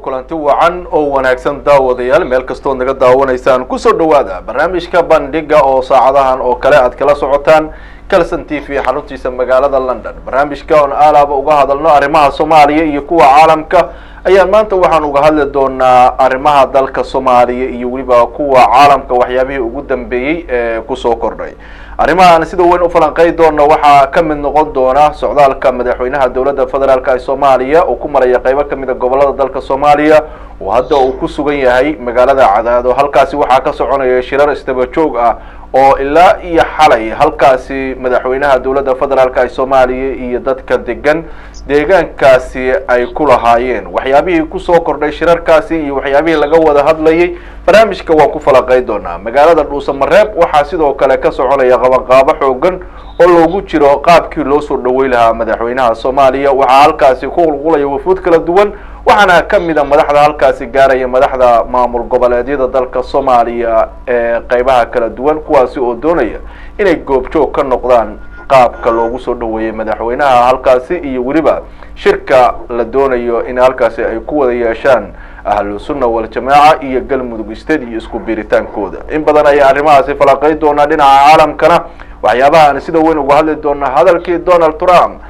kulanti wacan oo wanaagsan daawadayaal meel kastoo naga daawanaysaan ku soo dhawaada barnaamijka bandhiga oo saacadahan oo kale aad kala socotaan Kalsan TV xaruntiisa magaalada London barnaamijka oo aalaaba uga hadalno arrimaha Soomaaliya iyo kuwa caalamka ayaa maanta waxaan uga hadli doonaa arrimaha dalka Soomaaliya iyo waliba kuwa caalamka waxyaabihii ugu dambeeyay ee ku soo kordhay arrimahan sida weyn u falanqay doona waxa ka mid noqon doona socdaalka madaxweynaha dawladda federaalka ee Soomaaliya oo ku maraya qaybo kamid ah gobolada dalka Soomaaliya oo hadda uu ku sugan yahay magaalada Cadaado halkaasi waxa ka soconaya shirar istaba joog ah oo ilaa iyo xalay halkaasi madaxweynaha dawladda federaalka ee Soomaaliya iyo dadka degan deegaankaasi ay ku lahaayeen waxyaabihii ku soo kordhay shirarkaasi iyo waxyaabihii laga wada hadlayay barnaamijka waan ku falanqay doonaa magaalada Dhuusamareeb waxa sidoo kale ka soconaya qabanqaabo xoogan oo loogu jiro qaabkii loo soo dhaweey lahaa madaxweynaha Soomaaliya waxa halkaasi ku qulqulaya wafuud kala duwan waxaana kamid ah madaxda halkaasi gaaraya madaxda maamul goboleedyada dalka Soomaaliya ee qaybaha kala duwan kuwaasi oo doonaya inay goobjoog ka noqdaan qaabka loogu soo dhaweeyay madaxweynaha halkaasi iyo waliba shirka la doonayo in halkaasi ay ku wada yeeshaan ahlu sunna wal jamaa iyo galmudug state iyo isku biiritaankooda in badan ay arrimahaasi falanqay doonaa dhinaca caalamkana waxyaabaha aan sida weyn uga hadli doona hadalkii Donald Trump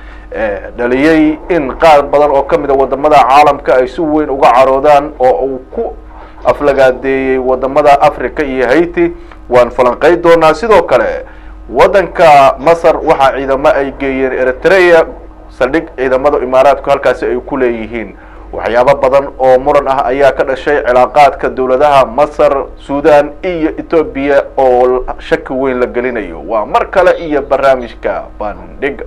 dhaliyay in qaar badan oo kamid ah wadamada caalamka ay si weyn uga caroodaan oo uu ku aflagaadeeyay wadamada Afrika iyo Haiti waan falanqay doonaa sidoo kale wadanka Masar waxa ciidamo ay geeyeen Eritrea saldhig ciidamada Imaaraadku halkaasi ay ku leeyihiin waxyaabo badan oo muran ah ayaa ka dhashay cilaaqaadka dawladaha Masar, Suudaan iyo Itoobiya oo shaki weyn la gelinayo waa mar kale iyo barnaamijka bandhiga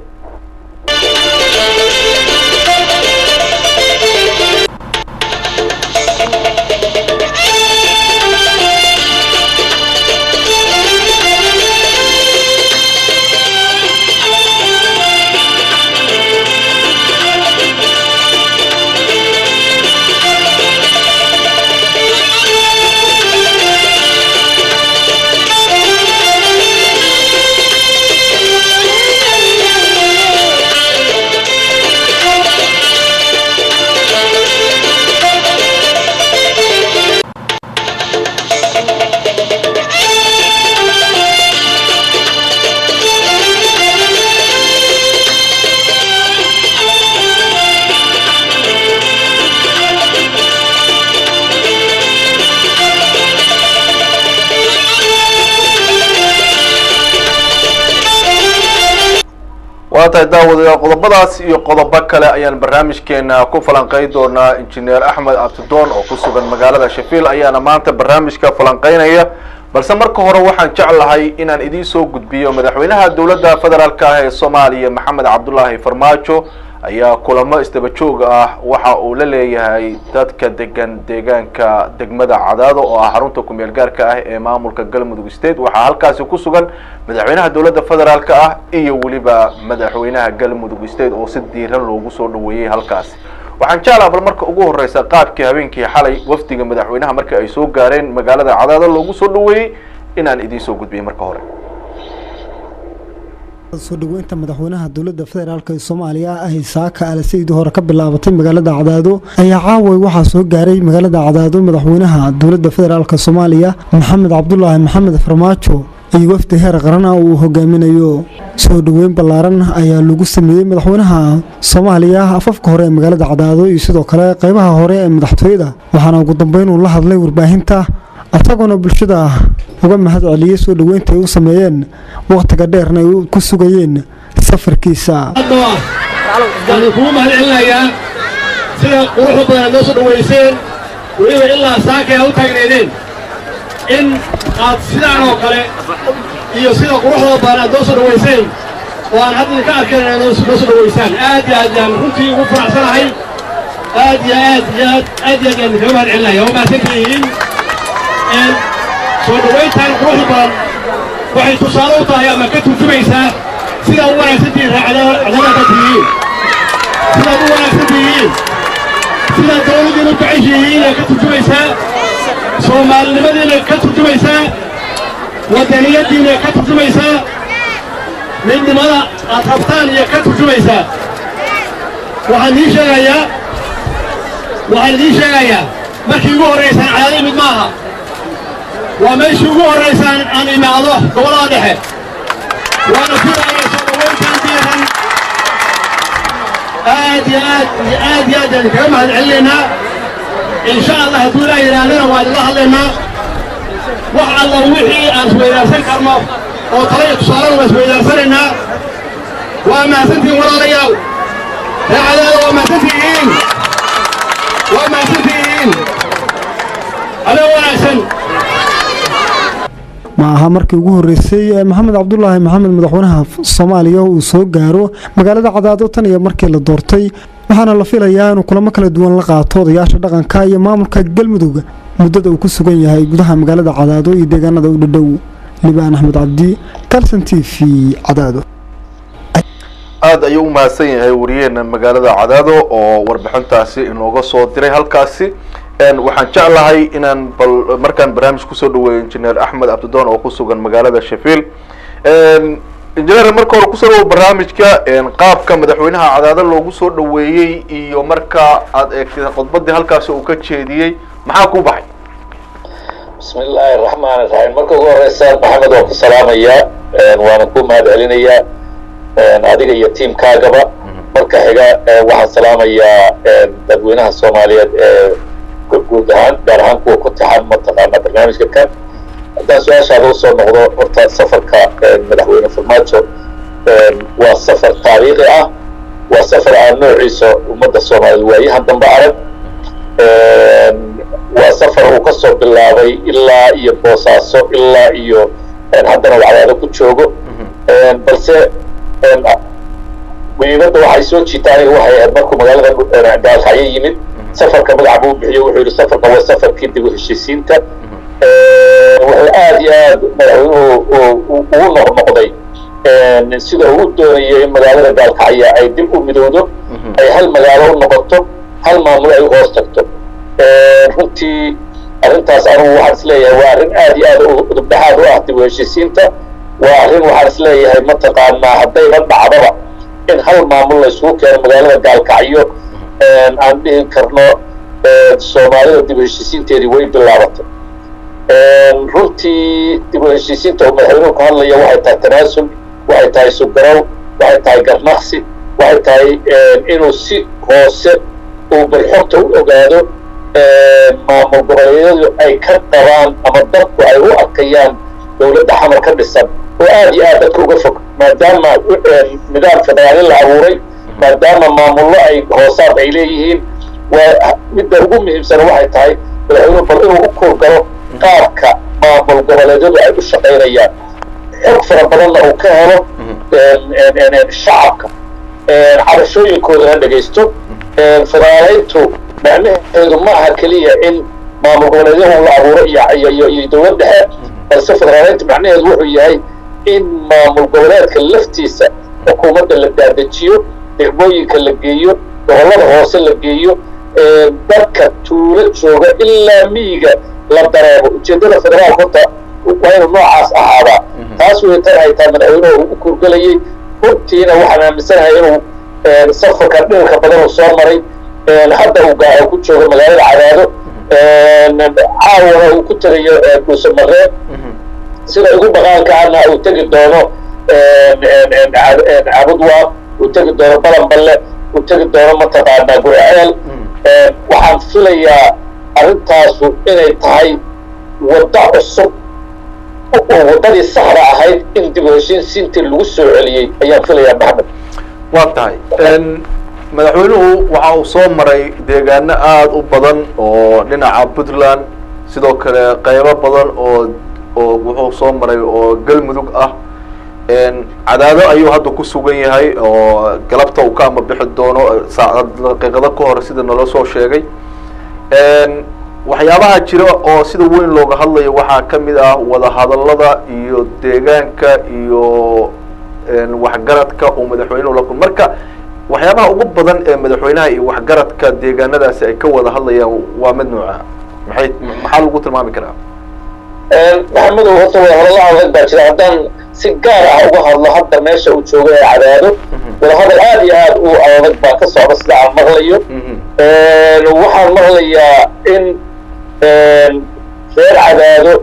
daawadayaal qodobadaas iyo qodobo kale ayaan barnaamijkeena ku falanqay doonaa injineer Axmed Abdidoon oo ku sugan magaalada Sheffield ayaana maanta barnaamijka falanqeynaya balse marka hore waxaan jeclahay inaan idin soo gudbiyo madaxweynaha dawladda federaalka ee Soomaaliya Maxamed Cabdullaahi Farmaajo ayaa kulamo istaba joog ah waxa uu la leeyahay dadka degan deegaanka degmada Cadaado oo ah xarunta ku meel gaarka ah ee maamulka Galmudug State waxa halkaasi ku sugan madaxweynaha dawladda federaalka ah iyo waliba madaxweynaha Galmudug State oo si diiran loogu soo dhaweeyay halkaasi waxaan jeclahay bal marka ugu horeysa qaabkii habeenkii xalay wafdiga madaxweynaha markii ay soo gaareen magaalada Cadaado loogu soo dhaweeyay inaan idin soo gudbiyo marka hore soo dhaweynta madaxweynaha dawladda federaalka ee Soomaaliya ay saaka alasaydi hore ka bilaabatay magaalada Cadaado ayaa caaway waxa soo gaaray magaalada Cadaado madaxweynaha dawladda federaalka Soomaaliya Maxamed Cabdullaahi Maxamed Farmaajo ay wafdi heer qaran ah uu hogaaminayo soo dhaweyn ballaaran ayaa lagu sameeyay madaxweynaha Soomaaliya afafka hore ee magaalada Cadaado iyo sidoo kale qaybaha hore ee madaxtooyada waxaana ugu dambeyn uu la hadlay warbaahinta asaguna bulshada uga mahad celiyay soo dhaweynta ay u sameeyeen waqtiga dheerna ay ku sugayeen safarkiisa waxaan ku mahad celinayaa sida quruxda badan loo soo dhaweyseen weliba ilaa saaka u taagneedeen in aad sidaan oo kale iyo sida quruxda badan loo soo dhaweyseen وأنا حد كأكل أنا نص الويسان آدي كنتي وفرع صراحي آدي كمان عنا يوم ما تكلين سو الويسان روحي waxay tusaale u tahay ama ka turjumaysaa sida u wanaagsan tihiin cadaalada tihiin sida u wanaagsan tihiin sida dawladdiina u jeceshihiin ka turjumaysaa soomaalinimadiina ka turjumaysaa wadaniyadiina ka turjumaysaa midnimada aad rabtaan iyo ka turjumaysaa waxaan idiin sheegayaa markii ugu horraysaan cadaalo imid maaha waa meeshii ugu horraysaan aan imaado gobollada dhexe waana filaaya soo dhawayntaan diiran aad ayaan kaga mahad celinaynaa insha allah hadduu ilaa yidhaahdana waa idinla hadlaynaa wax alla wixii aan isweydaarsan karno oo tala iyo tusaalena waa isweydaarsanaynaa waa mahadsantihiin walaalayaal ree cadaada waa mahadsantihiin adoo wanaagsan ma aha markii ugu horeysay maxamed cabdulaahi maxamed madaxweynaha Soomaaliya uu soo gaaro magaalada Cadaado tan iyo markii la doortay waxaana la filayaa inuu kulamo kala duwan la qaato odayaasha dhaqanka iyo maamulka Galmudug muddada uu ku sugan yahay gudaha magaalada Cadaado iyo deegaanada u dhow Libaan Axmed Cabdi Kalsan TV Cadaado aad ayuu u mahadsan yahay wariyeena magaalada Cadaado oo warbixintaasi inooga soo diray halkaasi waxaan jeclahay inaan bal markaan barnaamij ku soo dhaweeyo injineer Axmed Abdidoon oo ku sugan magaalada Sheffield injineer marka hore ku soo dhaweeyo barnaamijka qaabka madaxweynaha Cadaado loogu soo dhaweeyay iyo marka aad eegtay khudbadii halkaas uu ka jeediyay maxaa ku baxay bismillaahir rahmaanir rahiim marka ugu horeysa maxamed oo ku salaamaya waana ku mahad celinayaa adiga iyo tiimkaagaba marka xiga waxaan salaamayaa dadweynaha Soomaaliyeed guud ahaan gaar ahaan kuwa ku taxan mataqaana barnaamijka kan haddaan su-aashaada usoo noqdo horta safarka madaxweyne Farmaajo waa safar taariikhi ah waa safar aan noociisa ummadda Soomaaliyeed waayahan dambe arag waa safar uu ka soo bilaabay ilaa iyo Boosaaso ilaa iyo haddana Cadaado ku joogo balse muhiimadda waxay soo jiitaan waxay ahayd markuu magaalada Gaalkacyo yimid safarka magaca buu bixiyo wuxuu yidhi safarka waa safarkii dib u heshiisiinta wuxuu aad iyo aad madaxweynuhu ugu noqnoqday sida uu doonayay in magaalada Gaalkacyo ay dib u midowdo ay hal magaalo u noqoto hal maamul ay hoos tagto runtii arrintaas anigu waxaan isleeyahay waa arrin aad iyo aad udubdhaxaad u ah dib u heshiisiinta waa arrin waxaan isleeyahay mataqaanaa haddayba dhacdaba in hal maamul la isugu keeno magaalada Gaalkacyo aan dhihi karno Soomaalida dib u heshiisiinteedii way bilaabatay runtii dib u heshiisiinta uu madaxweynuhu ka hadlaya waxay tahay tanaasul waxay tahay sugarow waxay tahay garnaqsi waxay tahay inuu si hoose uu balxorta u ogaado maamul goboleedyadu ay ka qabaan ama dadku ay u arkayaan dowladda xamar ka dhisan oo aad iyo aad dadka uga fog maadaama nidaam federaali la abuuray maadaama maamullo ay hoosaad ay leeyihiin waa midda ugu muhiimsan waxay tahay madaxweynuhu bal inuu u koorgalo qaabka maamul goboleedyadu ay u shaqaynayaan xog fara badanna uu ka helo shacabka cabashooyinkoodana dhegaysto federaaleyntu macnaheedu ma aha keliya in maamul goboleedyadu la abuuro iyo dowlad dhexe balse federaaleyntu macnaheedu wuxuu yahay in maamul goboleedka laftiisa xukuumadda la daadajiyo degmooyinka la geeyo gobollada hoose la geeyo dadka tuulo jooga ilaa miyiga la dareemo ujeeddada federaalka horta waa inuu noocaas ahaadaa taas way tan ay tahay madaxweynuhu uu u kurgelayay runtiina waxaan aaminsanahay inuu safarka dhirka badan uu soo maray hadda uu ku joogo magaalada Cadaado caawana uu ku tagayo Dhuuso Mareeb sida ugu baqaalkaana uu tagi doono Cabudwa uu tagi doono Balanballe uu tagi doono mataqaanaa Gurceel waxaan filayaa arrintaasu inay tahay wadda cusub oo waddadii saxda ahayd in dib u heshiisiintii lagu soo celiyey ayaan filayaa Maxamed waa tahay madaxweynuhu waxa uu soo maray deegaano aad u badan oo dhinaca Puntland sidoo kale qaybo badan oo wuxuu soo maray oo Galmudug ah cadaado ayuu hadda ku sugan yahay oo galabta uu ka ama bixi doono saacad daqiiqado ka hor sida nala soo sheegay waxyaabaha jira oo sida weyn looga hadlayo waxaa ka mid ah wadahadallada iyo deegaanka iyo waxgaradka uu madaxweynuhu la kulmo marka waxyaabaha ugu badan ee madaxweynaha iyo waxgaradka deegaanadaasi ay ka wada hadlayaan waa mid nooca maxaa lagu tilmaami karaa maxamedow horta wadahadallo adag baa jira haddaan si gaar ah uga hadlo hadda meesha uu joogo ee cadaado wadahadal aad iyo aad u adag baa ka socda sida aan maqlayo waxaan maqlayaa in reer cadaado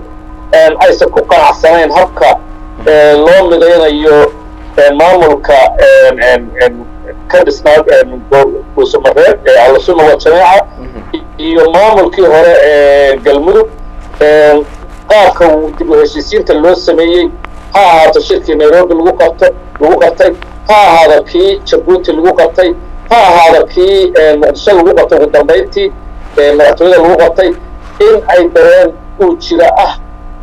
aysan ku qanacsanayn habka loo midaynayo maamulka ka dhisnaa dhuusamareeb ee ahlusunna waljamaaca iyo maamulkii hore ee galmudug qaabka dib u heshiisiinta loo sameeyey ha ahaato shirkii nairobi lagu qabtay ha ahaado kii jabuuti lagu qabtay ha ahaado kii muqdisho lagu qabtay ugu dambayntii madaxtooyada lagu qabtay in ay dareen uu jira ah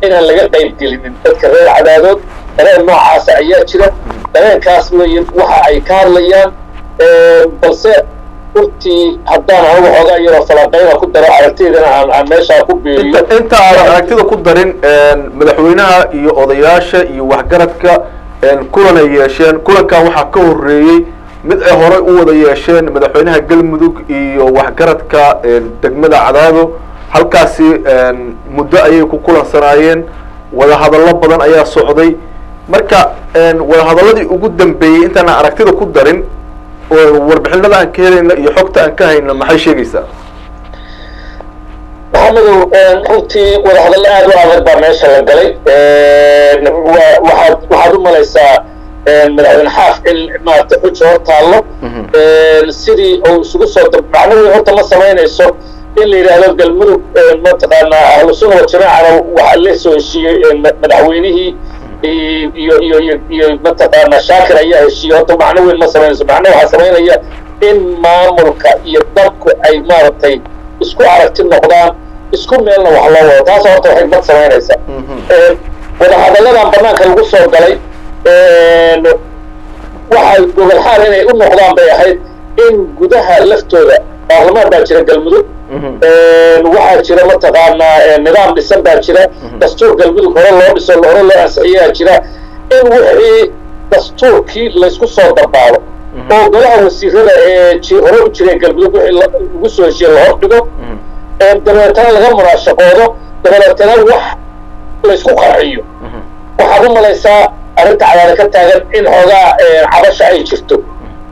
inaan laga qayb gelinin dadka reer cadaadood dareen noocaasa ayaa jira dareenkaas weeye waxa ay ka hadlayaan balse urtii haddaan anigu xoogaa iyadoo falanqeyna ku daro aragtiydana aan meeshaa ku beeriyo inta aadan aragtida ku darin madaxweynaha iyo odayaasha iyo waxgaradka kulan ay yeesheen kulankan waxaa ka horeeyey mid ay horey u wada yeesheen madaxweynaha galmudug iyo waxgaradka degmada cadaado halkaasi muddo ayay ku kulansanaayeen wadahadallo badan ayaa socday marka wadahadalladii ugu dambeeyey intaana aragtida ku darin warbixinada aan ka helayna iyo xogta aan ka hayna maxay sheegaysaa maxamedow runtii wadahadallo aad u adag baa meesha la galay waxaad u malaysaa madaxweyne xaaf in maarata xuja hor taallo sidii uu isugu soo macnaheedu horta ma samaynayso in la yidhaahdo galmudug mataqaanaa ahlusunna waljamaacana waxaa la soo heshiiyey madaxweynihii iyo mataqaanaa shaakir ayaa heshiiyey horta macno weyn ma samaynayso macno waxaa samaynaya in maamulka iyo dadku ay maaragtay isku aragti noqdaan isku meelna wax loo wado taas horta waxay mad samaynaysa wadahadalladan banaanka lagu soo galay waxay gogolxaal inay u noqdaan bay ahayd in gudaha laftooda baarlamaan baa jira galmudug waxaa jira mataqaanaa nidaam dhisan baa jira dastuur galmudug hore loo dhiso hore loo ansixiyaa jira in wixii dastuurkii laysku soo darbaado oo golaha wasiirada ee hore u jireen galmudug wixii lagu soo heshiye la hordhigo dabeetana laga munaashaqoodo dabeetana wax laysku qarxiyo waxaad u malaysaa arrinta cadaada ka taagan in xoogaa cabasha ay jirto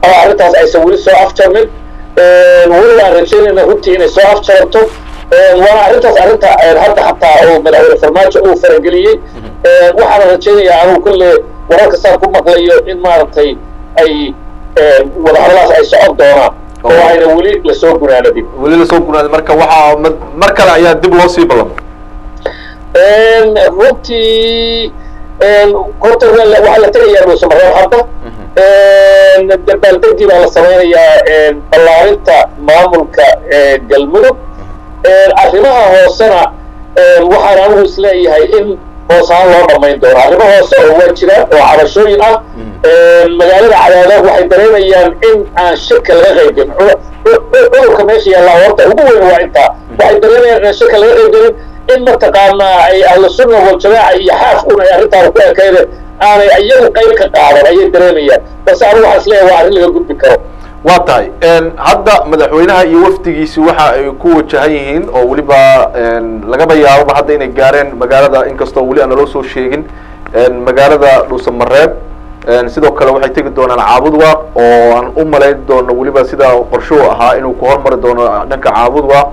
ama arrintaas aysan weli soo afjarmin weli aan rajaynayna runtii inay soo afjaranto waana arrintaas arrinta hadda xataa oo madaxweyne farmaajo uu farageliyey waxaana rajaynayaa anugu kulle wararka saan ku maqlayo in maaragtay ay wadahadalaas ay socon doonaan oo ayna weli lasoo gunaanadin marka waxaa mar kale ayaa dib loo sii ballamay runtii horta waxaa la tegayaa dhuusamareeb hadda dabaaldegdii baa la samaynayaa ballaarinta maamulka galmudug arrimaha hoosena waxaan anigu isleeyahay in hoos ahaan loo dhamayn doono arrimo hoose oo waa jiraan oo cabashooyin ah magaalada cadaado waxay dareemayaan in aan shirka laga qaybgelin cudurka meesha yaallaa horta ugu weyn waa intaa waxay dareemayaan inaan shirka laga qaybgelin in mataqaanaa ay ahlusunna waljamaaca iyo xaaf un ay arrintaana ku ekayde aanay iyagu qayb ka qaadan ayay dareemayaan balse anigu waxaan isleeyahay waa arrin laga gudbi karo waa tahay hadda madaxweynaha iyo wafdigiisi waxa ay ku wajahan yihiin oo weliba lagaba yaababa hadda inay gaareen magaalada inkastoo weli aan naloo soo sheegin magaalada dhuusamareeb sidoo kale waxay tegi doonaan caabudwaaq oo aan u malayn doono weliba sida qorshuhu ahaa inuu ku hormari doono dhanka caabudwaaq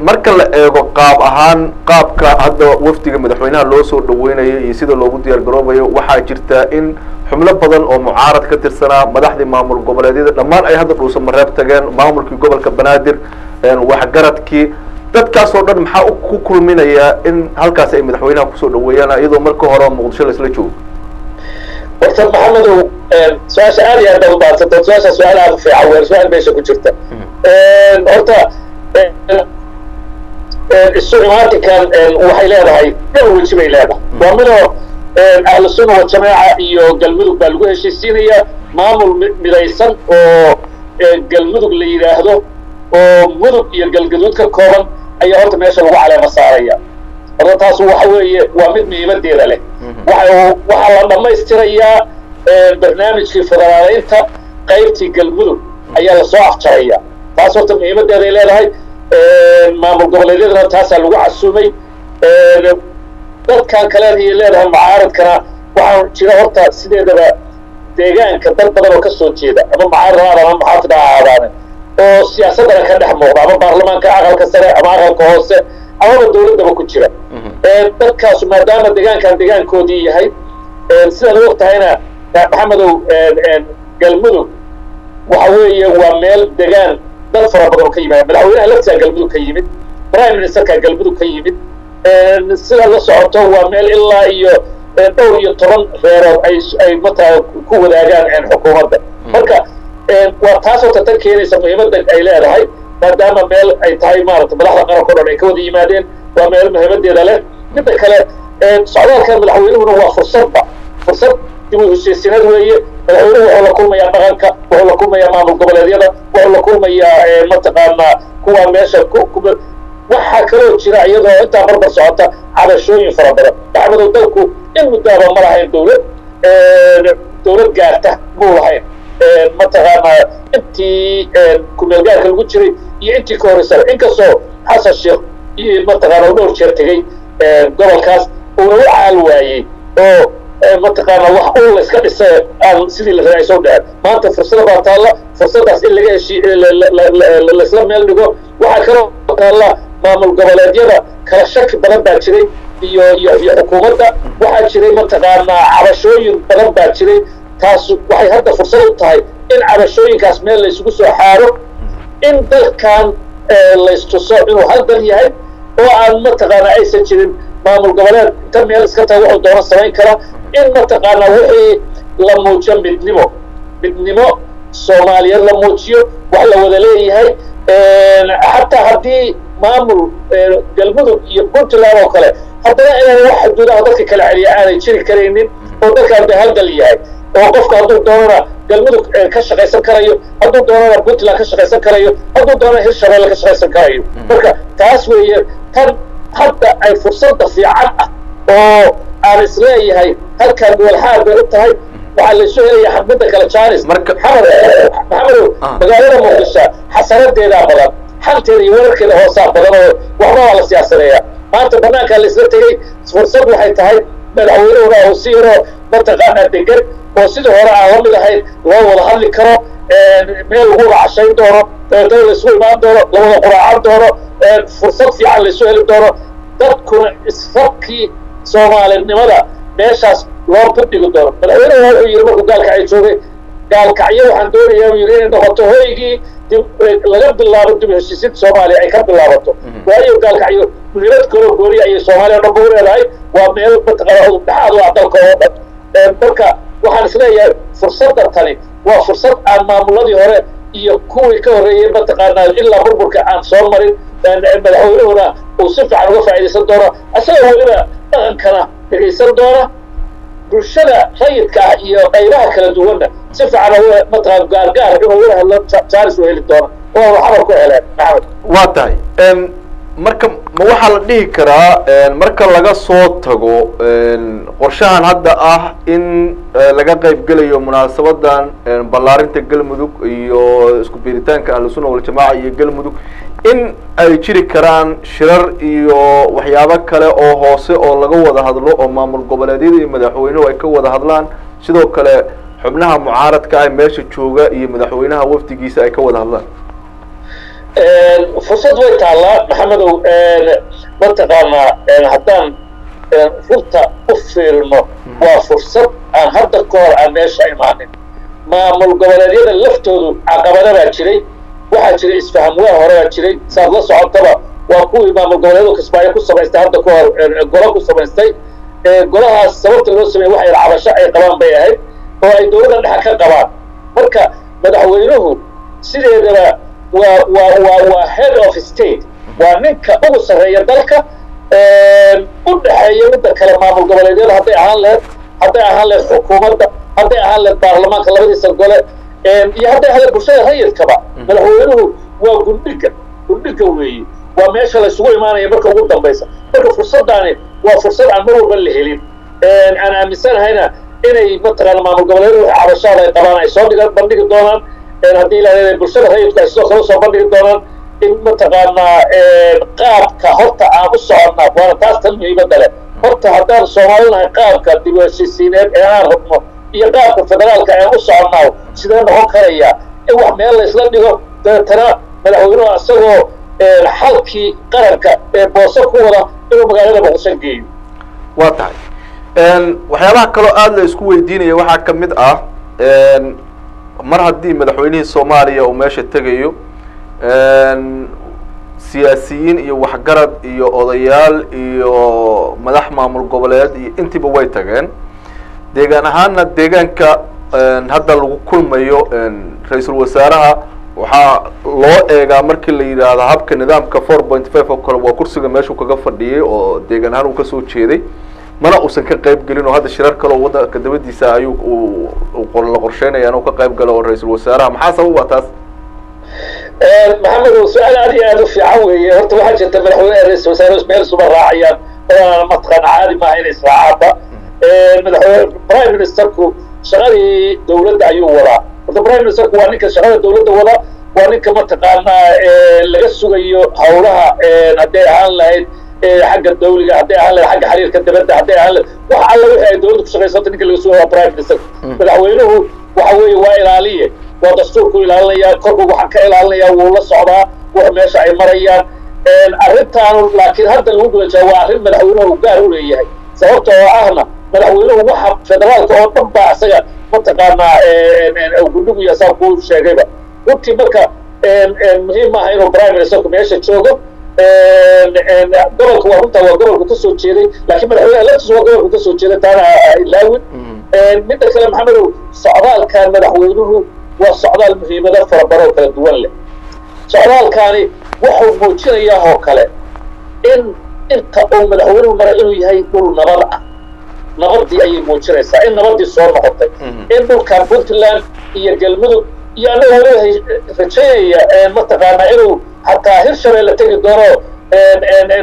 marka la eego qaab ahaan qaabka hadda wafdiga madaxweynaha loo soo dhaweynayo iyo sida loogu diyaar garoobayo waxaa jirta in xubno badan oo mucaarad ka tirsanaa madaxdii maamul goboleedyada dhammaan ay hadda dhuusamareeb tageen maamulkii gobolka banaadir waxgaradkii dadkaas oo dhan maxaa ku kulminayaa in halkaas ay madaxweynaha kusoo dhaweeyaan iyadoo marka hore muqdisho la isla joogo horta maxamedow su-aasha aad iyo aad baad u baadsanto su-aasha su-aal aad u fiican weer su-aal meesha ku jirta horta isu imaatinkan waxay leedahay dhowr weji bay leedahay waa midoo ahlu sunna wal jamaaca iyo galmudug baa lagu heshiisiinayaa maamul midaysan oo galmudug la yidhaahdo oo mudug iyo galgaduud ka kooban ayaa horta meesha lagu caleema saaraya horta taas waxa weeye waa mid muhiimadeeda leh waxaa la dhammaystirayaa barnaamijkii federaaleynta qaybtii galmudug ayaa lasoo afjaraya taas horta muhiimadeeday leedahay maamul goboleedyadana taasaa lagu casuumay dadkan kalean ay leedahay mucaaradkana waxaa jira horta sideedaba deegaanka dad badan oo ka soo jeeda ama mucaarad ha ama muxaafid ha ahaadaane oo siyaasadana ka dhex muuqda ama baarlamaanka aqalka sare ama aqalka hoose amaba dawladdaba ku jira dadkaasu maadaama deegaankan deegaankoodii yahay sidaad og tahayna maxamedow galmudug waxa weeye waa meel degaan dad fara badan oo ka yimaada madaxweynaha laftisaa galmudug ka yimid prime ministerka galmudug ka yimid sidaad la socoto waa meel ilaa iyo dhowr iyo 10 reerood ay mataa ku wadaagaan xukuumadda marka waa taas oo tan keenaysa muhiimadda ay leedahay maadaama meel ay tahay maaragtay madaxda qaranka oo dhan ay ka wada yimaadeen waa meel muhiimadeeda leh midda kale socdaalka madaxweynuhuna waa fursad dib u heshiisiinad weeye madaxweynuhu wuxuu la kulmayaa dhaqanka wuxuu la kulmayaa maamul goboleedyada wuxuu la kulmayaa mataqaanaa kuwa meesha waxaa kaloo jira iyadoo intaa marbar socota cabashooyin fara badan maxamedow dalku in muddaaba ma lahayn dawlad gaarta muu lahayn mataqaanaa intii kumeelgaarka lagu jiray iyo intii ka horreysaba inkastoo xasan sheekh iyo mataqaanaa dhowr jeer tegey gobolkaas uuna u caal waayey oo mataqaanaa wax ul la iska dhisa aan sidii la rabay ay soo dhaceen maanta fursada baa taalla fursadaas in laga laisla meel dhigo waxaa kaloo taalla maamul goboleedyada kala shaki badan baa jiray iyo xukuumadda waxaa jiray mataqaanaa cabashooyin badan baa jiray taas waxay hadda fursad u tahay in cabashooyinkaas meel la isugu soo xaaro in dalkan laystuso inuu hal dal yahay oo aan mataqaanaa aysan jirin maamul goboleed inta meel iska tahay wuxuu doono samayn karaa in mataqaanaa wixii la muujiyo midnimo soomaaliyeed la muujiyo wax la wada leeyahay xataa haddii maamul galmudug iyo puntland oo kale haddana inaan wax xuduudaha dadka kala celiya aanay jiri karaynin oo dalkaan de hal dal yahay oo qofka hadduu doonana galmudug ka shaqaysan karayo hadduu doonana puntland ka shaqaysan karayo hadduu doonana hirshabeelle ka shaqaysan karayo marka taas weeye tan hadda ay fursadda fiican ah oo aan isleeyahay halkaan duwalxaad bay u tahay waxaa laysu helayaa xadmidda kale jaanis maxamedow magaalada muqdisho xasanadeedaa badan xanteeda iyo wararkeeda hoosaa badan oo waxba waa la siyaasadeeyaa maanta banaankaa laisla tegey fursad waxay tahay madaxweynahuna oo si yaroo mataqaanaa degan oo sidii hore aan la mid ahayn loo wada hadli karo meel lagu wada cashayn doono dabeetana laisugu imaan doono la wada quraacan doono fursad fiican laysu heli doono dadkuna isfabkii soomaalinimada meeshaas loo burdhigi doono madaxweynuhu wuxuu yidhi markuu gaalkacyo joogay gaalkacyo waxaan doonayaa buu yidhi inay noqoto hoygii laga bilaabo dib heshiisyada soomaaliya ay ka bilaabato waayo gaalkacyo muhiimad kaloo gooniya ayay soomaaliya dhanba u leedahay waa meel mataqaana udubdhaxaad u ah dalka oo dhan marka waxaan isleeyahay fursadda tani waa fursad aan maamuladii hore iyo kuwii ka horreeyey mataqaanaa ilaa burburka aan soo marin madaxweynuhuna uu si fiican uga faa'iidaysan doono asagoo weliba dhaqankana dhegaysan doona bulshada rayidka ah iyo qaybaha kala duwanna si fiican mataqaan gaargaar inuu la hadlo jaaris u heli doono oo xabar ku heleen maxamed waa tahay marka ma waxaa la dhihi karaa marka laga soo tago qorshahan hadda ah in laga qayb gelayo munaasabadan ballaarinta galmudug iyo isku biiritaanka ahlusunna waljamaaca iyo galmudug in ay jiri karaan shirar iyo waxyaabo kale oo hoose oo laga wada hadlo oo maamul goboleedyada iyo madaxweynuhu ay ka wada hadlaan sidoo kale xubnaha mucaaradka ah meesha jooga iyo madaxweynaha wafdigiisa ay ka wada hadlaan fursad way taallaa maxamedow mataqaanaa haddaan runta u fiirino waa fursad aan hadda ka hor aan meesha imaanin maamul goboleedyada laftoodu caqabada baa jiray waxaa jiray isfaham waa hore baa jiray saad la socotaba waa kuwii maamul goboleedyadu kismaayo ku samaystay hadda ka hor golo ku samaystay golahaas sababta loo sameeyey waxay cabasho ay qabaan bay ahayd oo ay dowladda dhexe ka qabaan marka madaxweynuhu sideedaba waa head of state waa ninka ugu sarreeya dalka u dhexeeya midda kale maamul goboleedyada hadday ahaan lahayd xukuumadda hadday ahaan lahayd baarlamaanka labadiisa gole iyo hadday ahaan lahayd bulshada rayidkaba madaxweynuhu waa gundhiga weeye waa meesha laysugu imaanaya marka ugu dambaysa marka fursaddaani waa fursad aan mar walba la helin aan aaminsanahayna inay mataqaana maamul goboleedyadu waxay cabashaada ay qabaan ay soo bandhigi doonaan haddii la bulshada rayidku ay sidoo kale usoo bandhigi doonaan in mataqaanaa qaabka horta aan u soconnaa waana taas tan muhiimadda leh horta haddaan soomaalinahay qaabka dib u heshiisiineed ee aan rabno iyo qaabka federaalka aan u soconnaa sidee noqon karaya in wax meel la isla dhigo dabeetana madaxweynuhu isagoo xalkii qaranka ee boose ku wada inuu magaalada boqoshan geeyo waa tahay waxyaabaha kaloo aada la isku weydiinaya waxaa ka mid ah mar haddii madaxweynihii soomaaliya uu meesha tegayo siyaasiyiin iyo waxgarad iyo odayaal iyo madax maamul goboleed iyo intiiba way tageen deegaan ahaanna deegaanka hadda lagu kulmayo ra-iisul wasaaraha waxaa loo eegaa markii la yidhaahdo habka nidaamka 4.5 oo kale waa kursiga meeshuu kaga fadhiyay oo deegaan ahaan uu kasoo jeeday mana uusan ka qayb gelin oo hadda shirar kale oo waddanka dabadiisa ayuu la qorsheynaya inuu ka qayb galo oo ra-iisul wasaaraha maxaa sababa taas maxamed su-aal aad iyo aad u fiican weeye horta waxaa jirta madaxweyneha ra-isul wasaare meel suba raacayaan oo mataqaana caadi maaha inay israacaanba madaxweyne prime ministerku shaqadii dawladda ayuu wadaa horta prime ministerku waa ninka shaqada dawladda wada waa ninka mataqaanaa laga sugayo hawlaha hadday ahaan lahayd xagga dawliga hadday ahaan lahayd xagga xiriirka dibadda hadday ahaan lahayd wax alla wixii ay dawladdu ku shaqaysato ninka laga sugayo waa prime minister madaxweynuhu waxa weeye waa ilaaliye waa dastuurku ilaalinayaa korku waxaan ka ilaalinayaa wuu la socdaa wax meesha ay marayaan arrintaanu laakiin hadda lagu guda jira waa arrin madaxweynuhu gaar u leeyahay sababta oo ahna madaxweynuhu waxa federaalka oo dhan baa isaga mataqaanaa gudhigu iyo saa kuu sheegayba runtii marka muhiim maaha inuu prime ministerku meesha joogo gobolka waa runtaa waa gobolku kasoo jeeday laakiin madaxweynaha laftiisa waa gobolku kasoo jeeday taana ilaawin midda kale maxamedow socdaalkan madaxweynuhu waa socdaal muhiimado fara badan oo kala duwan leh socdaalkaani wuxuu muujinayaa oo kale in inta uu madaxweynuhu maray inuu yahay dhul nabad ah nabadii ayay muujinaysaa in nabadii soo noqotay in dhulkan puntland iyo galmudug iyo annaga waliba rajaynaya mataqaanaa inuu hataa hirshabeelle tegi doono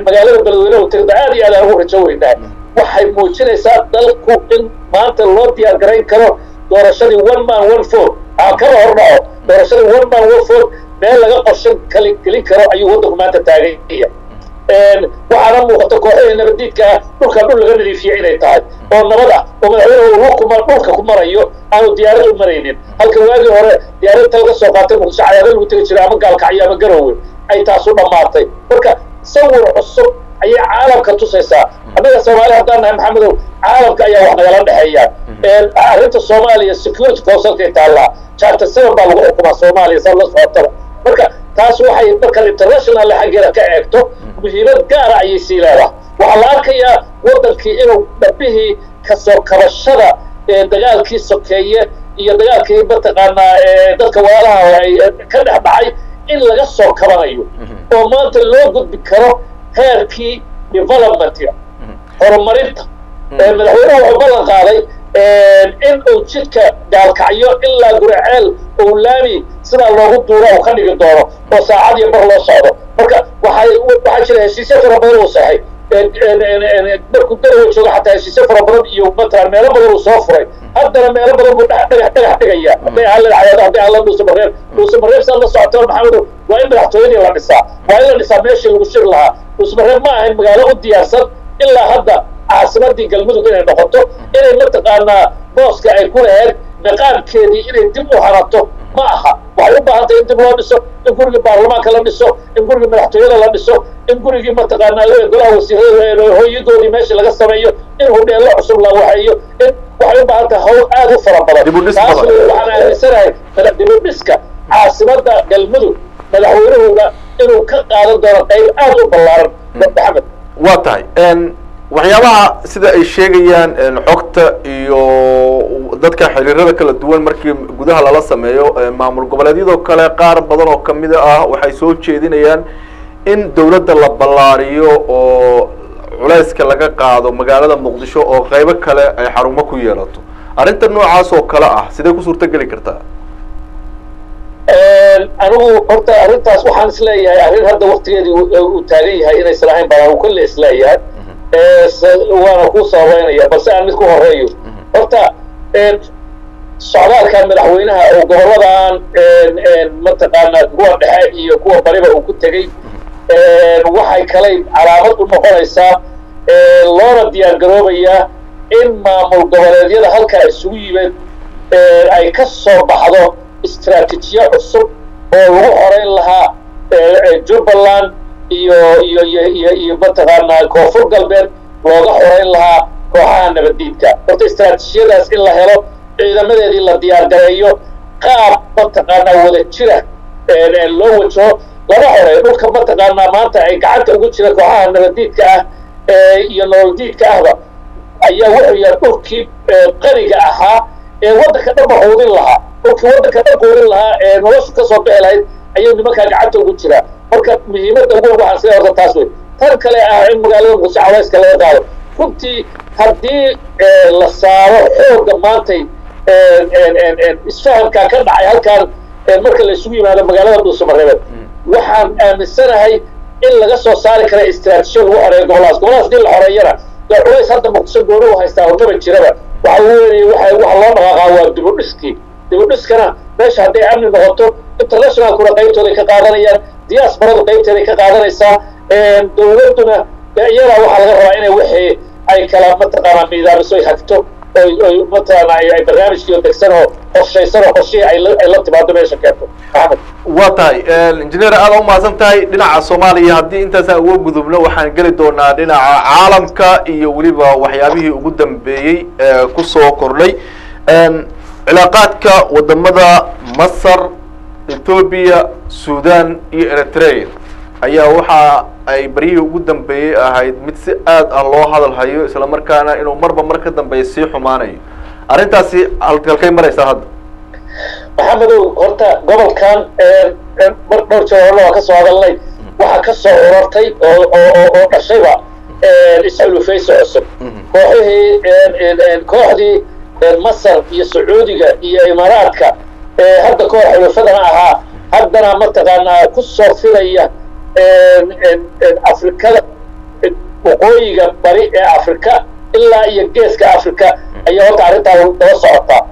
magaalada beledweyne u tegdo aad iyo aad aan ugu rajo weynahay waxay muujinaysaa dalku in maanta loo diyaar garayn karo doorashadii one man one vote aan kaba hordhaco doorashadii one man one vote meel laga qorshan gelin karo ayuu waddanku maanta taaganya waxaana muuqata kooxihii nabadiidka dhulkan dhul laga nadiifiyey inay tahay oo nabad ah oo madaxweynuhu dhulka ku marayo aanu diyaarad u maraynin halka waagii hore diyaaradta laga soo qaatay muqdisho cayaada lagu tegi jiray ama gaalkacyo ama garowe ay taas u dhammaatay marka sawir cusub ayay caalamka tusaysaa annaga soomaali haddaan nahay maxamedow caalamka ayaa wax nagala dhexeeya arrinta soomaaliya security councilkay taallaa charter 7 baa lagu xukumaa soomaaliya saa la socotaba marka taas waxay marka international xaggeeda ka eegto muhiimad gaara ayay sii leedahay waxaa la arkayaa waddankii inuu dhabihii kasoo kabashada dagaalkii sokeeye iyo dagaalkii mataqaanaa dadka walaalaha ay ka dhex dhacay in laga soo kabanayo oo maanta loo gudbi karo heerkii developmentka horumarinta madaxweynuhu wuxuu ballan qaaday in uu jidka gaalkacyo ilaa guraceel uu laami sidaa loogu duuro uu ka dhigi doono oo saacad iyo bar loo socdo marka waxaa jira heshiisyo fara badan uu saxay markuu garowe joogo xataa heshiisyo fara badan iyo mataqaan meelo badan uu soo furay haddana meelo badan buu dhagax dhigaya hadday ahaan leedahay hadday ahaan la dhuusamareeb saa la socoto maxamedow waa in madaxtooyadii la dhisaa waa in la dhisaa meeshii lagu shiri lahaa dhuusamareeb ma ahayn magaalo u diyaarsan ilaa hadda caasimadii galmudug inay noqoto inay mataqaanaa booska ay ku lahayd maqaamkeedii inay dib u hanato ma aha waxay u baahantay in dib loo dhiso in gurigii baarlamaanka la dhiso in gurigii madaxtooyada la dhiso in gurigii mataqaanaa golaha wasiirada hooyadoodii meesha laga sameeyo in hudheello cusub la waxeeyo in waxay u baahan tahay hawl aad u fara badan taas waxaan aaminsanahay dibudhiska caasimadda galmudug madaxweynuhuna inuu ka qaadan doono qayb aad u ballaaran maxamed waa tahay waxyaabaha sida ay sheegayaan xogta iyo dadka xiriirada kala duwan markii gudaha lala sameeyo maamul goboleedyadoo kale qaar badan oo kamida ah waxay soo jeedinayaan in dawladda la ballaariyo oo culayska laga qaado magaalada muqdisho oo qaybo kale ay xarumo ku yeelato arrinta noocaas oo kale ah sidee ku suurtogeli kartaa anigu horta arrintaas waxaan isleeyahay arrin hadda waktigeedii uu taagan yahay inaysan ahayn baan uu kulle isleeyahay waana kuu sababeynaya balse aan mid ku horeeyo horta socdaalkan madaxweynaha oo goboladan mataqaanaa kuwa dhexe iyo kuwa bariba uu ku tegey waxay kalay calaamad u noqonaysaa loona diyaar garoobayaa in maamul goboleedyada halkaa isugu yimid ay ka soo baxdo istaraatiijiya cusub oo lagu xoreyn lahaa jubbaland iyo mataqaanaa koonfur galbeed looga xoreyn lahaa kooxaha nabaddiidka horta istaraatiijiyadaas in la helo ciidamadeedii la diyaar gareeyo qaab mataqaanaa wada jira loo wajaho lama xoreeyo dhulka mataqaanaa maanta ay gacanta ugu jira kooxaha nabaddiidka ah iyo nololdiidka ahba ayaa wuxuu yahay dhulkii qaniga ahaa ee waddanka dhan quudin lahaa dhulkii waddanka dhan quudin lahaa ee noloshu ka soo bixi lahayd ayuu nimankaa gacanta ugu jiraa marka muhiimadda ugu weyn waxaan sida horta taas wey tan kale ah in magaalada muqdisho calayska laga qaado runtii haddii la saaro xoogga maantay isfahamkaa ka dhacay halkaan marka la isugu yimaado magaalada dhuusamareebeed waxaan aaminsanahay in laga soo saari kara istiraatiijiya lagu xoreeyo goboladaas hadii la xoreeyana dee culays hadda muqdisho gooni u haystaa hormaba jiraba waxa weeye waxa loo dhaqaaqaa waa dibudhiskii dibudhiskana meesha hadday amni noqoto internationalkuna qaybtooday ka qaadanayaan diaasbaradu qaybteeday ka qaadanaysaa dowladduna iyadaa waxaa laga rabaa inay wixii ay kala mataqaanaa miidaamiso ay hagto oy mataqaanaa ay barnaamijkii degsan oo qorshaysan oo qorshihii ay la timaado meesha keento maxamed waa tahay injineer aada u mahadsan tahay dhinaca soomaaliya haddii intaasaan uga gudubno waxaan geli doonaa dhinaca caalamka iyo weliba waxyaabihii ugu dambeeyey kusoo kordhay cilaaqaadka wadamada masar ethoobia sudan iyo eritrea ayaa waxa ay baryihii ugu dambeeyey ahayd mid si aad ah loo hadal hayo isla markaana inuu marba mar ka dambeeya sii xumaanayo arrintaasi halkay maraysaa hadda maxamedow horta gobolkan mar dhowr jeer horena waa ka soo hadalnay waxaa ka soo urartay oo dhashayba isxulufaysi cusub kooxdii masar iyo sacuudiga iyo imaaraadka hadda koox xulufadana ahaa haddana mataqaanaa ku soo filaya afrikada waqooyiga bari ee afrika ilaa iyo geeska afrika ayaa horta arrintaa daba socotaa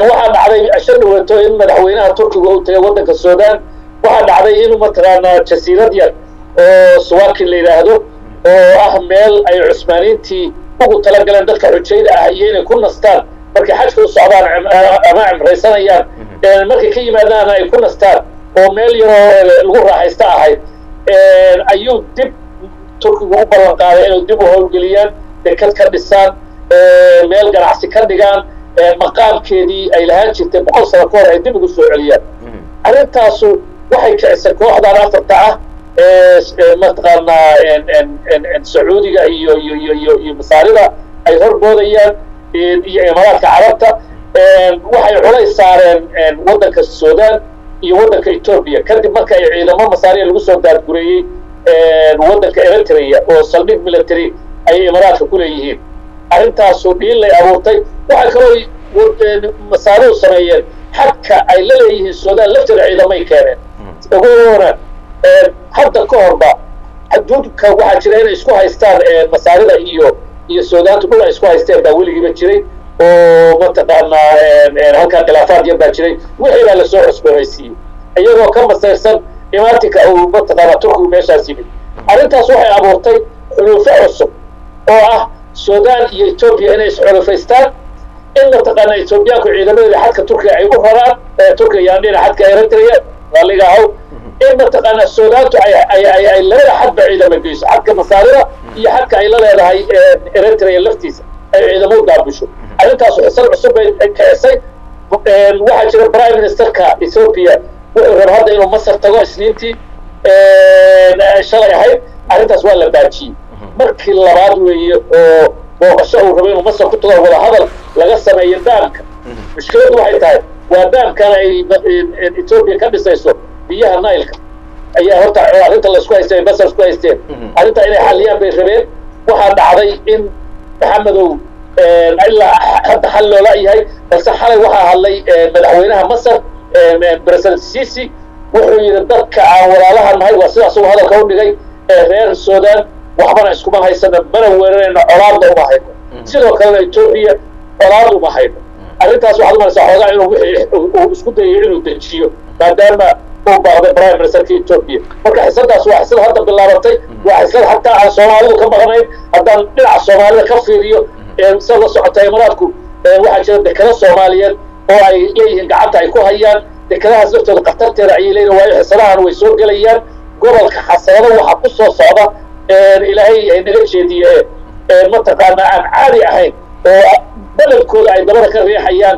waxaa dhacday asha dhaweeto in madaxweynaha turkiga uu tagay waddanka sudan waxaa dhacday inuu mataqaanaa jasiirad yar oo suwakin la yidhaahdo oo ah meel ay cusmaaniintii ugu talagaleen dadka xujayda ah iyo inay ku nastaan markay xajka u socdaan ama cimraysanayaan markay ka yimaadaana ay ku nastaan oo meel yaroo lagu raaxaysta ahayd ayuu dib turkigu u ballan qaaday inay dib u howlgeliyaan dekad ka dhisaan meel ganacsi ka dhigaan maqaamkeedii ay lahaan jirtay 100 sano ka hor ay dib ugu soo celiyaan arrintaasu waxay kicisay kooxdan afarta ah mataqaanaa sacuudiga iyo masaarida ay horboodayaan iyo imaaraadka carabta waxay culays saareen waddanka sudan iyo waddanka ethoobia kadib marka ay ciidamo masaariya lagu soo daadgureeyey waddanka eritrea oo saldhig military ayay imaaraadka ku leeyihiin arrintaasu dhiilay abuurtay waxay kaloo masaaridu sameeyeen xadka ay la leeyihiin sudan lafteeda ciidamay keeneen ogoona hadda ka horba xuduudka waxaa jira inay isku haystaan masaarida iyo sudaantu dhul ay isku haysteen baa weligiiba jiray oo mataqaanaa halkaa khilaafaad yar baa jiray wixii baa lasoo cusboonaysiiyey iyagoo ka masayrsan imaatinka uu mataqaanaa turkigu meeshaas yimid arrintaas waxay abuurtay xuluufo cusub oo ah sudan iyo ethoobia inay isxulufaystaan in mataqaanaa ethoobiyaanku ciidamadeeda xadka turkiga ay u raraan turkiga yaandhina xadka eritrea waa liga haw in mataqaanaa sudaantu ay labada xadba ciidama geyso xadka masaarida iyo xadka ay la leedahay eritrea laftiisa ay ciidamo u daabusho arrintaas xisal cusub bay kicisay waxaa jira prime ministerka ethoopia wuxuu raba hadda inuu masar tago isniintii shalay ahayd arrintaas waa la baajiyey markii labaad weeye oo booqasho uu rabo inuu masar ku tago wada hadal laga sameeyo daamka mushkiladdu waxay tahay waa daamkan ay ethoopia ka dhisayso biyaha nailka ayaa horta arrinta laisku haystay ay masar isku haysteen arrinta inay xalliyaan bay rabeen waxaa dhacday in maxamedow ilaa hadda xal loola yahay balse xalay waxaa hadlay madaxweynaha masar president sisi wuxuu yidhi dadka aan walaalaha nahay waa sidaas uu hadalka u dhigay reer sudan waxbana iskuma haysana mana weerarayno colaadna uma hayno sidoo kalena etoobiya colaad uma hayno arrintaas waxaad umalaysaa xoogaa inuu uu isku dayayo inuu dejiyo maadaama uu baaqday prime ministerka etoobiya marka xisadaas waa xisad hadda bilaabatay waa xisad hataa aan soomaalidu ka maqnayn haddaan dhinaca soomaalida ka fiiriyo sida la socota imaaraadku waxaa jira dekado soomaaliyeed oo ay leeyihiin gacanta ay ku hayaan dekadahaas laftooda khatarteeda ayay leeyihin waayo xisadahan way soo gelayaan gobolka xasanado waxa ku soo socda ilaahay ay naga jeediye mataqaanaa aan caadi ahayn oo beledkooda ay dabada ka riixayaan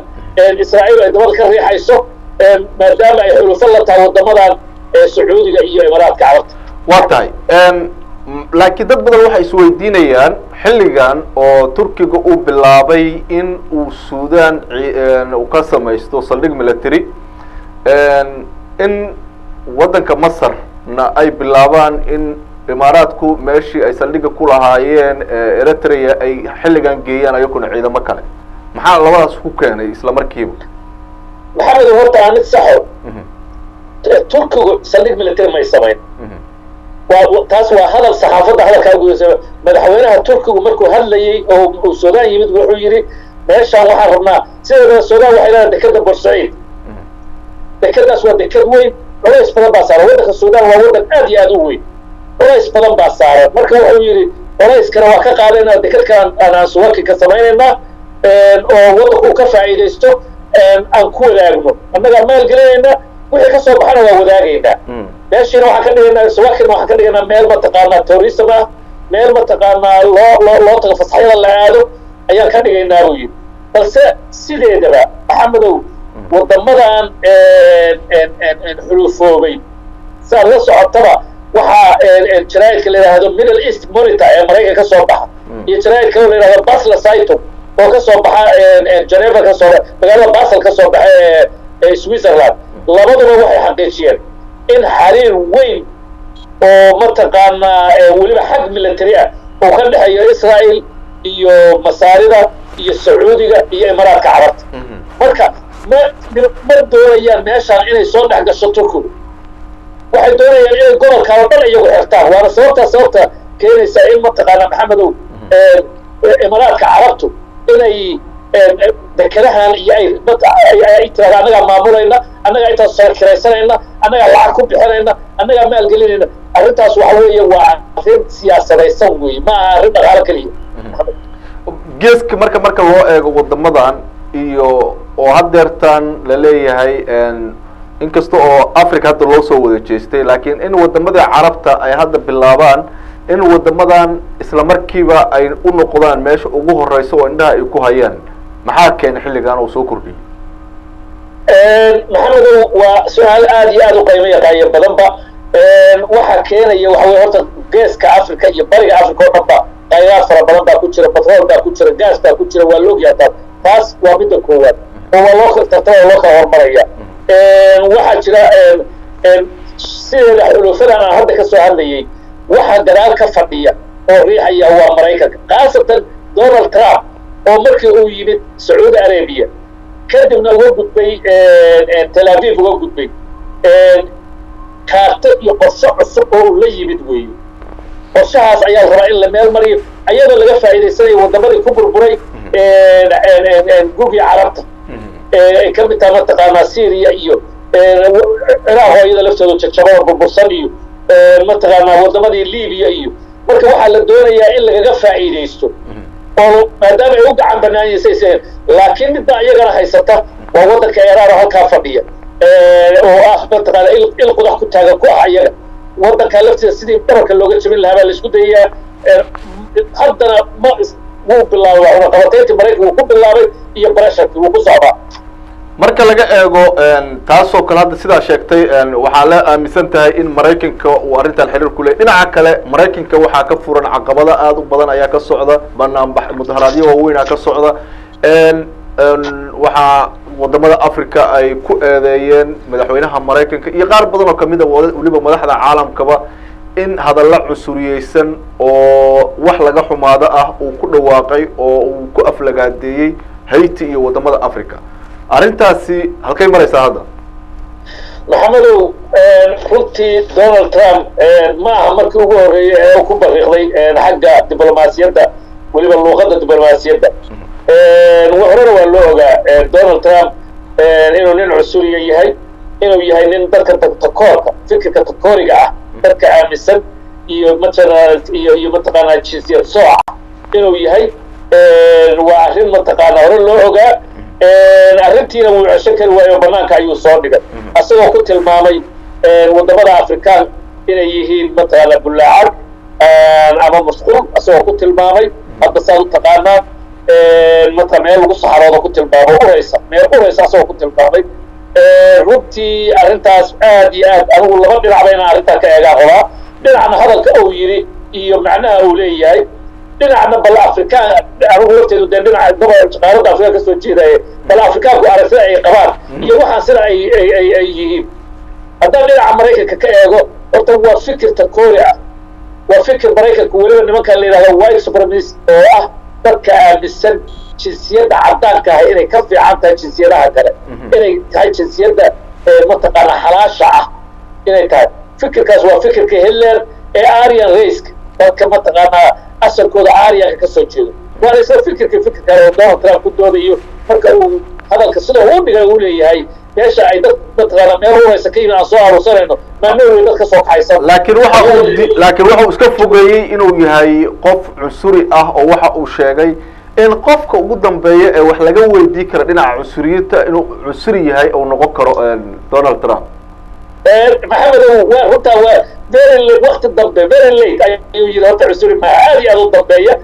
israa'iil ay dabada ka riixayso maadaama ay xulufo la tahay waddamadan sacuudiga iyo imaaraadka carabta waa tahay laakiin dad badan waxay isweydiinayaan xilligan oo turkiga uu bilaabay in uu sudan uu ka samaysto saldhig military in waddanka masarna ay bilaabaan in imaaraadku meeshii ay saldhiga ku lahaayeen eritrea ay xilligan geeyaan ayakuna ciidamo kale maxaa labadaas ku keenay isla markiiba maxamed horta aan mid saxo turkigu saldhig military may samayn taas waa hadal saxaafadda hadalkaa gudaysa madaxweynaha turkigu markuu hadlayey oo uu sudan yimid wuxuu yidhi meeshaan waxaan rabnaa sideedana sudan waxay leedahay dekada borsaciid dekadaas waa dekad weyn culays badan baa saaran waddanka sudan waa waddan aad iyo aad u weyn culays badan baa saaran marka wuxuu yidhi culayskana waa ka qaadaynaa dekadkaan aan suwaki ka samaynaynaa oo waddanku ka faa'iidaysto aan ku wadaagno annagaa maalgelinaynaa wixii ka soo baxana waa wadaagaynaa meeshiina waxaan ka dhigaynaa suwakina waxaan ka dhigaynaa meel mataqaanaa tourism ah meel mataqaanaa loo tago fasaxyada la aado ayaan ka dhigaynaa buu yidhi balse sideedaba maxamedow waddamadan xulufoobay saad la socotaba waxaa jaraa'idka la yidhaahdo middle east monitor ee maraykanka ka soo baxa iyo jaraa'id kale la yidhahdo basel cyton oo ka soo baxa geneva ka soo magaalada basel ka soo baxa ee switzerland labaduba waxay xaqiijiyeen in xariir weyn oo mataqaanaa weliba xag military ah oo ka dhexeeyo israa'iil iyo masaarida iyo sacuudiga iyo imaaraadka carabta marka ma doonayaan meeshaan inay soo dhex gasho turkigu waxay doonayaan inay gobolkaan oo dhan iyagu xirtaan waana sababta keenaysaa in mataqaanaa maxamedow imaaraadka carabtu inay dekadahan iyo ay tiraada annagaa maamulayna annagaa intaas sarkiraysanayna annagaa lacag ku bixinayna annagaa maalgelinayna arrintaas waxa weeye waa arrin siyaasadaysan weeye ma aha arrin dhaqaalo keliya geeska marka loo eego waddamadan iyo oo haddeertan la leeyahay inkasta oo africa hadda loo soo wada jeestay laakiin in waddamadii carabta ay hadda bilaabaan in waddamadan isla markiiba ay u noqdaan meesha ugu horeysa oo indhaha ay ku hayaan maxaa keenay xilligan uu soo kordhiyey maxamedow waa su-aal aad iyo aad u qiimo badanba waxaa keenaya waxa weye horta geeska africa iyo bariga africa oo dhanba qayraad fara badan baa ku jira batrool baa ku jira gaas baa ku jira waa loogyataa taas waa midda koowaad oo waa loo tartama loo kala hormaraya waxaa jira sideeda xulufadan aan hadda ka soo hadlayay waxaa gadaal ka fadhiya oo riixaya waa maraykanka khaasatan donald trump oo markii uu yimid sacuudi arabia kadibna uga gudbay tel aviv uga gudbay kaarto iyo qorshe cusub oo uu la yimid weeye qorshahaas ayaa la rabaa in la meel mariyo ayadoo laga faa'iidaysanayo waddamadii ku burburay gugii carabta ay ka mid tahay mataqaanaa syria iyo ciraaq oo iyada laftooda jajabada burbursan iyo mataqaanaa waddamadii libiya iyo marka waxaa la doonayaa in lagaga faa'iidaysto oo maadaama ay u gacan banaanaysayseen laakiin midda iyagana haysata waa waddanka iiraan oo halkaa fadhiya oo ah mataqaana il qudax ku taagan ku ah iyaga waddanka laftiisa sidii dhabarka looga jabin lahaa baa la isku dayayaa haddana wuu bilaabay cunaqabatayntii maraykanka wuu ku bilaabay iyo barasharkii wuu ku socdaa marka laga eego taasoo kale hadda sidaa sheegtay waxaa la aaminsan tahay in maraykanka uu arrintan xiriir ku leeyahy dhinaca kale maraykanka waxaa ka furan caqabado aada u badan ayaa ka socda banaanbax mudaharaadyo waaweyn aa ka socda waxaa wadamada africa ay ku eedeeyeen madaxweynaha maraykanka iyo qaar badan oo kamid a weliba madaxda caalamkaba in hadalla cusuriyeysan oo wax laga xumaado ah uu ku dhawaaqay oo uu ku aflagaadeeyey Haiti iyo wadamada Africa arrintaasi halkay maraysaa hadda maxamedow runtii Donald Trump ma aha markii ugu horeeyay ee ku bariiqday xagga diblomaasiyadda waliba luqadda diblomaasiyadda wuxuuna waa loo ogaa Donald Trump inuu nin cusuriya yahay inuu yahay nin dadka takoorka fikirka takooriga ah dadka aaminsan iyo mataqaanaa jinsiyad sooca inuu yahay waa arrin mataqaanaa hore loo ogaa arrintiina wuu ceshan kari waayo banaanka ayuu soo dhigay asagoo ku tilmaamay wadamada Afrikaan inay yihiin mataqaanaa bulaacad ama masquul asagoo ku tilmaamay hadda saa u taqaanaa mata meel lagu saxaroodo ku tilmaamo meel ureysa asagoo ku tilmaamay runtii arrintaas aad iyo aad anigu laba dhinacba inaan arrintaa ka eegaa rabaa dhinacna hadalka uu yidhi iyo macnaha uu leeyahay dhinacna bal Afrikaan anigu lafteedu dee dhinaca qaaradda Afrika ka soo jeedaya bal Afrikaanku aragtida ay qabaan iyo waxaan sida ay yihiin haddaan dhinaca Maraykanka ka eego horta waa fikir takoori ah waa fikir Maraykanku weliba nimankan la yidhahdo white supremacist oo ah dadka aaminsan jinsiyadda caddaanka ah inay ka fiican tahay jinsiyadaha kale inay tahay jinsiyadda mataqaanaa xalaasha ah inay tahay fikirkaas waa fikirka Hitler ee Aryan race dadka mataqaanaa asalkooda Aryanka ka soo jeedo waana isla fikirka oo Donald Trump ku doodayo marka uu hadalka sida uu dhigay uu leeyahay meesha ay dad mataqaanaa meel ureysa ka yimid aan soo aruursanayno maamul dad ka soo kaxaysan laakiin waxa uu iska fogeeyay inuu yahay qof cusuri ah oo waxa uu sheegay in qofka ugu dambeeya ee wax laga weydii karo dhinaca cusuriyada inuu cusuri yahay oo noqon karo Donald Trump maxamed waa runta waa waqti dambe very late ayuu yiri horta cusuri ma aadi aad u dambeeya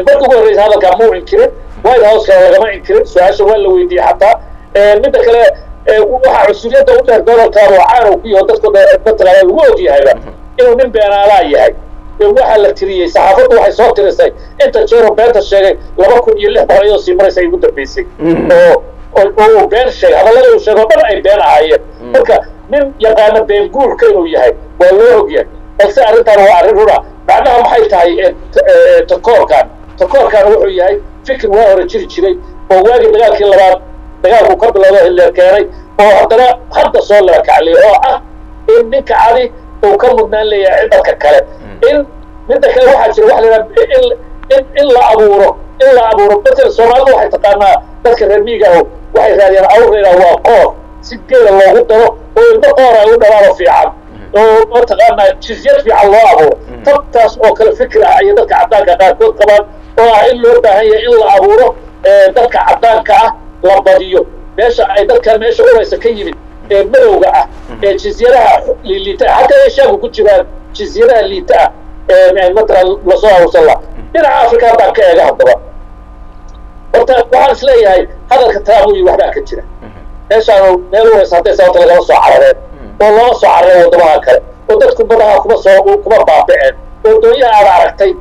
markii ugu horreysay hadalka muu inkirin White House lagama inkirin su'aasha waa la weydiiyay xataa midda kale waxa cusuriyada u dheer Donald Trump oo caan ku yahay dadka mataqaanaa lagu ogyahay inuu nin beenaala yahay waxa la tiriyay saxaafaddu waxay soo tirisay inta jeero beenta sheegay 2006 ayuu sii maray ugu dambeysay oo been sheegay hadallada uu sheegay dhan ay been ahaayeen marka nin yaqaana been guurka inuu yahay waa loo ogyahay balse arrintan waa arrin runa macnaha maxay tahay takoorkan wuxuu yahay fikir waa hore jiri jiray oo waagi dagaalkii labaad dagaalku ka bilowday Hitler keenay oo hadda soo la kaclay oo ah in ninka cadi uu ka mudnaan leeyahay dadka kale in midda kale waxaa jira wax la in la abuuro dadka Soomaalidu waxay taqaanaa dadka reer miyiga waxay raadiyaan awreera waa qoor si geela loogu daro oo ilmo qoor ay u dhawaado fiican oo mataqaanaa jinsiyad fiican loo abuuro tabtaas oo kale fikir ah ay dadka caddaanka qaarkood qabaan oo ah in loo baahan yahay in la abuuro dadka caddaanka ah la badiyo meesha ay dadkan meesha ureysa ka yimid madowga ah jinsiyadaha liita xataa ay shaagu ku jiraan jinsiyadaha liita ah mataqaan la soo aruursan dhinaca Afrika baa ka eega haddaba horta waxaan isleeyahay hadalka Trump waxbaa ka jira meeshaan meel ureysa hadday sababta lagama soo carareen oo lama soo carareen wadamaha kale oo dadku badaha kuma baaba'een oo dooyaha aad aragtay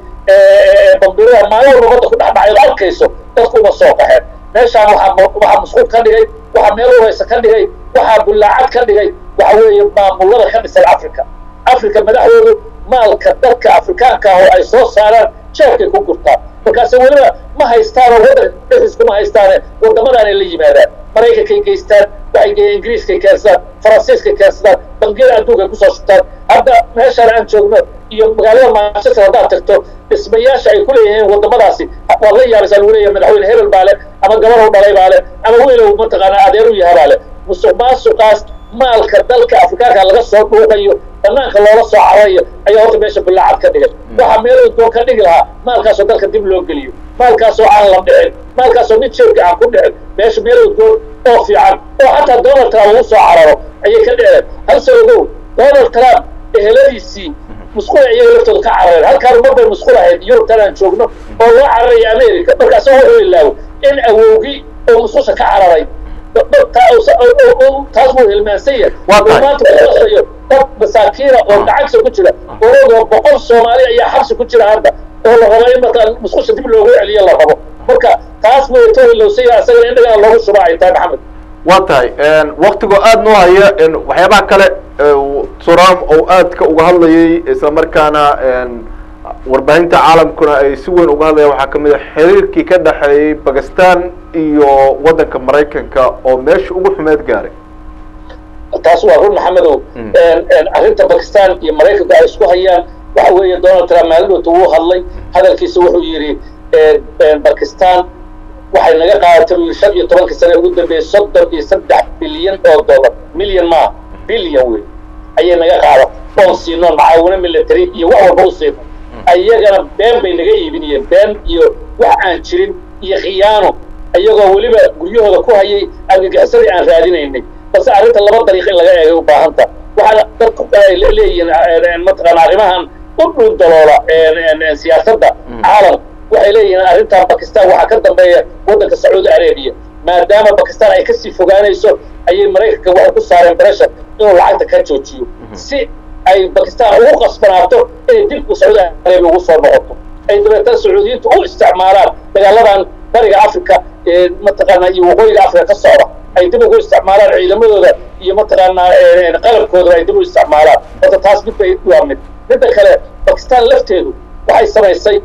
bambirada maalin walba ku dhexdhacay oo arkayso dadku uma soo qaxeen meeshaan waxaa masquul ka dhigay waxaa meel ureysa ka dhigay waxaa bulaacad ka dhigay waxa weeye maamulada ka dhisan Afrika madaxdoodu maalka dadka Afrikaanka ah oo ay soo saaraan jeebkay ku gurtaan markaas waliba ma haystaan oo waddan dhexdiisa kuma haystaan wadamadan ay la yimaadaan Maraykankay geystaan waxay geeyeen Ingiriiskay keensadaan Faransiiskay keensadaan bangiyada adduunka ay kusoo shubtaan hadda meeshaan aan joogno iyo magaalada Manchester haddaad tagto dhismayaasha ay ku leeyihiin wadamadaasi waa la yaabaysaa lagu leeyahay madaxweyne hebel baa leh ama gabar u dhalay baa leh ama wiilow mataqaanaa adeer u yahay baa leh musuqmaasuqaas maalka dalka Afrikaanka laga soo dhuuqayo banaanka loola soo carayo ayaa horta meesha bulaacad ka dhigay waxa meel uu ka dhigi lahaa maalkaasoo dalka dib loo geliyo maalkaasoo aan la dhicin maalkaasoo mid jeebka aan ku dhicin meesha meel uu oo fiican oo xataa Donald Trump uu soo cararo ayay ka dhiceen hal soo Donald Trump eheladiisii مسخول أيه لفتو كعرر هل كانوا مرة مسخول هاد يوم تلان شوفنا والله عرري أمريكا بقى سووا الله إن أوجي أو مسخوش كعرري تصبح الماسية وما تقول طب مساكينة والعكس كتير ورود بقول الصومالية أي حبس كتير هذا والله غير مثلا مسخوش تبي له عليه الله خبر مركا تصبح يتوه لو سيا سيا عندنا الله سبحانه تعالى محمد واتاي وقتكو آد نو هيا وحيابها كلا ترام أو آد كأوغهالي إسلا مركانا warbaahinta caalamkuna ay si weyn uga hadlayaan waxaa kamid ah xiriirkii ka dhaxeeyay Pakistan iyo wadanka Mareykanka oo meesha ugu xumeed gaaray taas waa run maxamedow arrinta Pakistan iyo Mareykanka ay isku hayaan waxa weeye Donald Trump maalmood uu hadlay hadalkiisa wuxuu yiri Pakistan waxay naga qaadatay 15 sano ugu dambeeyay $33 bilyan milyan ma bilyan weey ayay naga qaadatay oo siino macaawino military iyo wax walba u siino ayagana been bay naga iibinayeen been iyo wax aan jirin iyo khiyaano ayagoo waliba guryahooda ku hayay argagixisada aan raadinaynay bas arrinta laba dariiq in laga eego u baahanta waxa dadku ay leeyihiin mataqaan arrimahan u dhul daloola siyaasadda caalam waxay leeyihiin arrinta Pakistan waxa ka dambeeya wadanka Saudi Arabia maadaama Pakistan ay ka sii fogaanayso ayay Mareykanka waxay ku saareen pressure inuu lacagta ka joojiyo si ay Pakistan ugu qasbanaato inay dib u Saudi Arabia ugu soo noqoto ay dawladda Sacuudiyiintu u isticmaalaan dagaaladan bariga Afrika mataqaana iyo waqooyiga Afrika ka socda ay dib ugu isticmaalaan ciidamadooda iyo mataqaana qalabkooda ay dib u isticmaalaan wada taas mid bay u amid midda kale Pakistan lafteedu waxay samaysay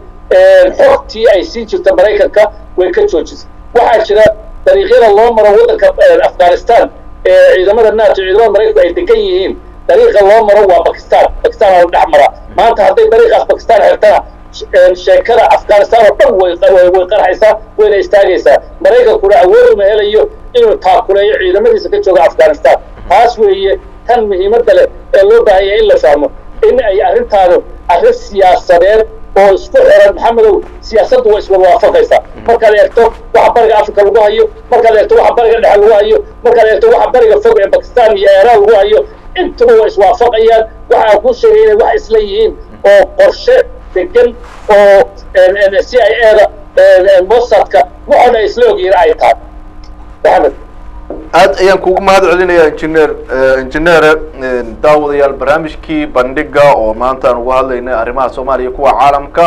xogtii ay siin jirtay Mareykanka way ka joojisay waxa jira dariiqyada loo maro wadanka Afghanistan ciidamada NATO ciidamada Mareykanka ay degan yihiin طريقة الله مروا باكستان والأحمر ما أنت هذي طريقة باكستان حتى شكرا أفغانستان وقر حيسا وين يستاجيسا مريكا كنا أول ما هليو إنه تأكل إذا ما يسكت أفغانستان هاسوي كان مهمة اللي بهي إلا فهمه إن أي أرنت هذا أرنت سياسة oo isku xiran maxamedow siyaasaddu way iswada waafaqaysaa marka la eegto waxa bariga Afrika lagu hayo marka la eegto waxa bariga dhexe lagu hayo marka la eegto waxa bariga fog ee Pakistan iyo Iran lagu hayo intuba way iswaafaqayaan waxa ku sheegay wax isla yihiin oo qorshe degan oo CIA-da Mossadka waxana isla ogyihiin ay tahay maxamed aad ayaan kugu mahad celinayaa injineer daawadayaal barnaamijkii bandhiga oo maanta aan uga hadlaynay arrimaha Soomaaliya kuwa caalamka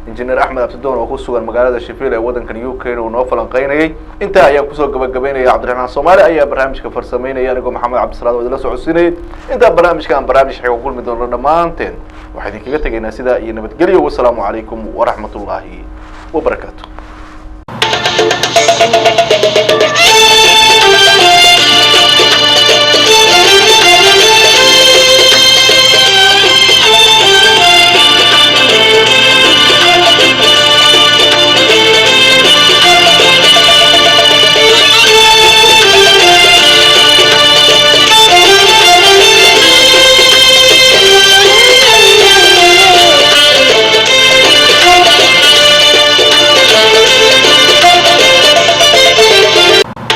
injineer Axmed Abdidoon oo ku sugan magaalada Sheffield ee wadankan UK oo noo falanqeynayay inta ayaan kusoo gabagabeynaya Cabdiraxmaan Soomaali ayaa barnaamijka farsameynaya aniga Maxamed Cabdisalaad oo idila socodsiinay inta barnaamijkan barnaamij xigoo kulmi doono dhamaanteen waxaan idinkaga tagaynaa sida iyo nabadgelyo wa salaamu calaykum wa rahmatullaahi wa barakaatuh